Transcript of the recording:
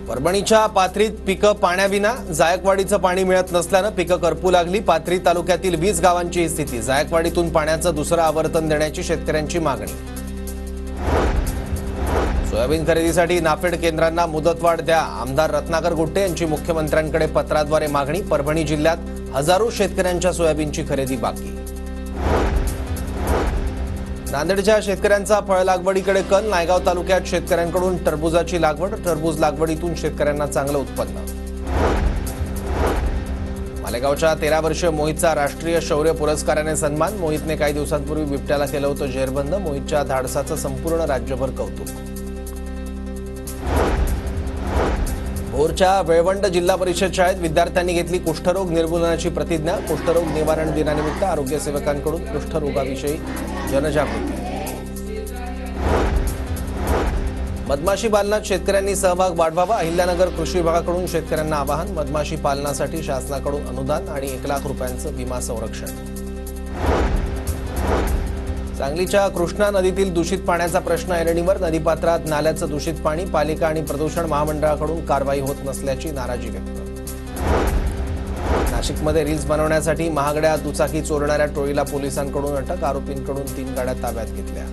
परभणीच्या पाथरीत पिकं पाण्याविना, जायकवाडीचं पाणी मिळत नसल्यानं पिकं करपू लागली। पाथरी तालुक्यातील 20 गावांची ही स्थिती। जायकवाडीतून पाण्याचं दुसरं आवर्तन देण्याची शेतकऱ्यांची मागणी। सोयाबीन खरेदीसाठी नाफेड केंद्रांना मुदतवाढ द्या, आमदार रत्नाकर गुट्टे यांची मुख्यमंत्र्यांकडे पत्राद्वारे मागणी। परभणी जिल्ह्यात हजारो शेतकऱ्यांच्या सोयाबीनची खरेदी बाकी। नांदेडच्या शेतकऱ्यांचा फळ लागवडीकडे कल। नायगाव तालुक्यात शेतकऱ्यांकडून टरबूजाची लागवड। टरबूज लागवडीतून शेतकऱ्यांना चांगलं उत्पन्न। मालेगावच्या 13 वर्षीय मोहितचा राष्ट्रीय शौर्य पुरस्काराने सन्मान। मोहितने काही दिवसांपूर्वी बिबट्याला केलं होतं जेरबंद। मोहितच्या धाडसाचं संपूर्ण राज्यभर कौतुक। भोरच्या वेळवंड जिल्हा परिषद शाळेत विद्यार्थ्यांनी घेतली कुष्ठरोग निर्मूलनाची प्रतिज्ञा। कुष्ठरोग निवारण दिनानिमित्त आरोग्य सेवकांकडून कुष्ठरोगाविषयी जनजागृती। मधमाशी पालनात शेतकऱ्यांनी सहभाग वाढवावा। अहिल्यानगर कृषी विभागाकडून शेतकऱ्यांना आवाहन। मधमाशी पालनासाठी शासनाकडून अनुदान आणि 1 लाख रुपयांचं विमा संरक्षण। सांगलीच्या कृष्णा नदीतील दूषित पाण्याचा प्रश्न ऐरणीवर। नदीपात्रात नाल्याचं दूषित पाणी। पालिका आणि प्रदूषण महामंडळाकडून कारवाई होत नसल्याची नाराजी व्यक्त। नाशिकमध्ये रील्स बनवण्यासाठी महागड्या दुचाकी चोरणाऱ्या टोळीला पोलिसांकडून अटक। आरोपींकडून 3 गाड्या ताब्यात घेतल्या।